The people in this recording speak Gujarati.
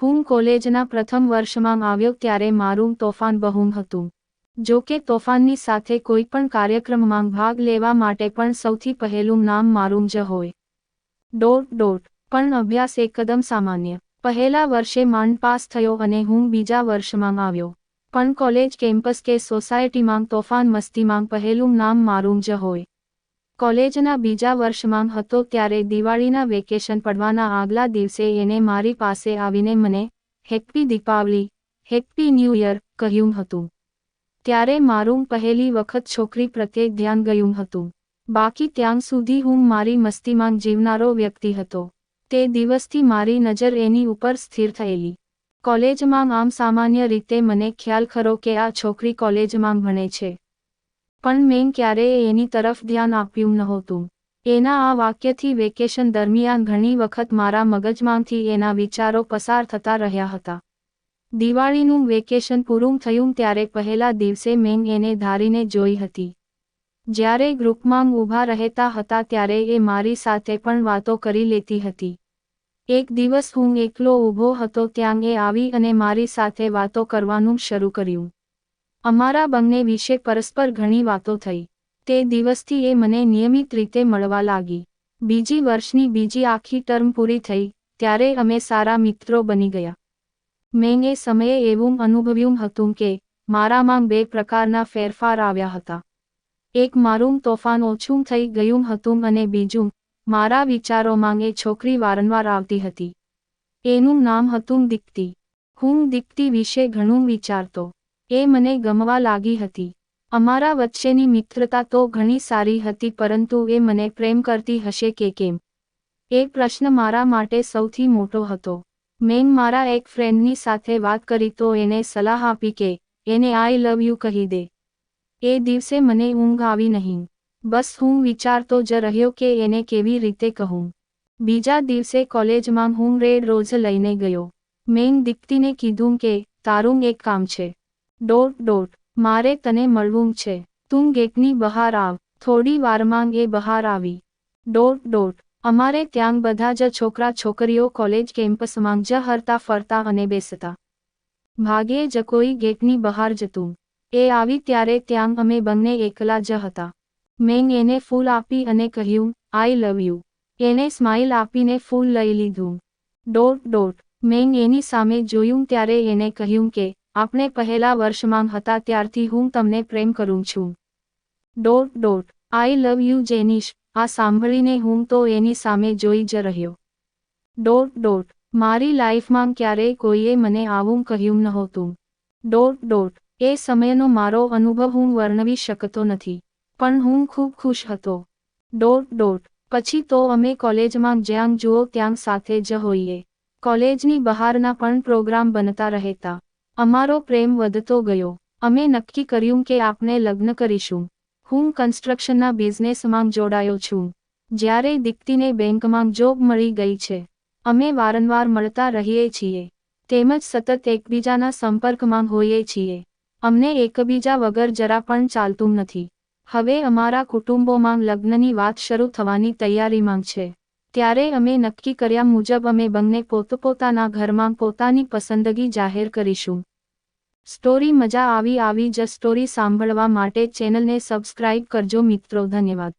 હું કોલેજના પ્રથમ વર્ષમાં આવ્યો ત્યારે મારું તોફાન બહુ હતું. જો કે તોફાનની સાથે કોઈ પણ કાર્યક્રમમાં ભાગ લેવા માટે પણ સૌથી પહેલું નામ મારું જ હોય. પણ અભ્યાસ એકદમ સામાન્ય. પહેલા વર્ષે માંડ પાસ થયો અને હું બીજા વર્ષમાં આવ્યો. પણ કોલેજ કેમ્પસ કે સોસાયટીમાં તોફાન મસ્તીમાં પહેલું નામ મારું જ હોય. કોલેજના બીજા વર્ષમાં હતો ત્યારે દિવાળીના વેકેશન પડવાના આગલા દિવસે એને મારી પાસે આવીને મને happy Deepavali, happy new year કહ્યું હતું. ત્યારે મારું પહેલી વખત છોકરી પ્રત્યે ધ્યાન ગયું હતું. બાકી ત્યાં સુધી હું મારી મસ્તીમાં જીવનારો વ્યક્તિ હતો. તે દિવસથી મારી નજર એની ઉપર સ્થિર થયેલી. કોલેજમાં આમ સામાન્ય રીતે મને ખ્યાલ ખરો કે આ છોકરી કોલેજમાં ભણે છે. પણ મેં ક્યારેય એની તરફ ધ્યાન આપ્યું નહોતું. એના આ વાક્યથી વેકેશન દરમિયાન ઘણી વખત મારા મગજમાંથી એના વિચારો પસાર થતા રહ્યા હતા. દિવાળીનું વેકેશન પૂરું થયું ત્યારે પહેલા દિવસે મેં એને ધારીને જોઈ હતી. જ્યારે ગ્રુપમાં ઊભા રહેતા હતા ત્યારે એ મારી સાથે પણ વાતો કરી લેતી હતી. એક દિવસ હું એકલો ઊભો હતો ત્યાં એ આવી અને મારી સાથે વાતો કરવાનું શરૂ કર્યું. અમારા બંને વિશે પરસ્પર ઘણી વાતો થઈ. તે દિવસથી એ મને નિયમિત રીતે મળવા લાગી. બીજી વર્ષની બીજી આખી ટર્મ પૂરી થઈ ત્યારે અમે સારા મિત્રો બની ગયા. મેં એ સમયે એવું અનુભવ્યું હતું કે મારામાં બે પ્રકારના ફેરફાર આવ્યા હતા. એક મારું તોફાન ઓછું થઈ ગયું હતું અને બીજું મારા વિચારોમાં એ છોકરી વારંવાર આવતી હતી. એનું નામ હતું દીપ્તિ. હું દીપ્તિ વિશે ઘણું વિચારતો. એ મને ગમવા લાગી હતી. અમારા વચ્ચેની મિત્રતા તો ઘણી સારી હતી પરંતુ એ મને પ્રેમ કરતી હશે કે કેમ? એ પ્રશ્ન મારા માટે સૌથી મોટો હતો. મેં મારા એક ફ્રેન્ડની સાથે વાત કરી તો એને સલાહ આપી કે એને આઈ લવ યુ કહી દે. એ દિવસે મને ઊંઘ આવી નહીં. બસ હું વિચારતો જ રહ્યો કે એને કેવી રીતે કહું. બીજા દિવસે કોલેજમાં હું રેડ રોઝ લઈને ગયો. મેં દીપ્તિને કીધું કે તારું એક કામ છે. મારે તને મળવું છે. તું ગેટની બહાર આવ. થોડી વારમાં એ બહાર આવી. અમારે ત્યાં બધા જ છોકરા છોકરીઓ કોલેજ કેમ્પસમાં જ હરતા ફરતા અને બેસતા. ભાગ્યે જ કોઈ ગેટની બહાર જતું. એ આવી ત્યારે ત્યાં અમે બંને એકલા જ હતા. મેં એને ફૂલ આપી અને કહ્યું આઈ લવ યુ. એને સ્માઇલ આપીને ફૂલ લઈ લીધું. મેં એની સામે જોયું ત્યારે એને કહ્યું કે આપણે પહેલા વર્ષમાં હતા ત્યારથી હું તમને પ્રેમ કરું છું. આઈ લવ યુ જેનિશ. આ સાંભળીને હું તો એની સામે જોઈ જ રહ્યો. મારી લાઈફમાં ક્યારેય કોઈએ મને આવું કહ્યું નહોતું. એ સમયનો મારો અનુભવ હું વર્ણવી શકતો નથી. પણ હું ખૂબ ખુશ હતો. પછી તો અમે કોલેજમાં જ્યાં જુઓ ત્યાં સાથે જ હોઈએ. કોલેજની બહારના પણ પ્રોગ્રામ બનતા રહેતા. અમારો પ્રેમ વધતો ગયો. અમે નક્કી કર્યું કે આપણે લગ્ન કરીશું. હું કન્સ્ટ્રક્શનના બિઝનેસમાં જોડાયો છું. જ્યારે દીપ્તિને બેંકમાં જોબ મળી ગઈ છે. અમે વારંવાર મળતા રહીએ છીએ. તેમજ સતત એકબીજાના સંપર્કમાં હોઈએ છીએ. અમને એકબીજા વગર જરા પણ ચાલતું નથી. હવે અમારા કુટુંબોમાં લગ્નની વાત શરૂ થવાની તૈયારીમાં છે. ત્યારે અમે નક્કી કર્યા મુજબ અમે બંને પોતપોતાના ઘરમાં પોતાની પસંદગી જાહેર કરીશું. સ્ટોરી મજા આવી જ સ્ટોરી સાંભળવા માટે ચેનલને સબસ્ક્રાઇબ કરજો મિત્રો. ધન્યવાદ.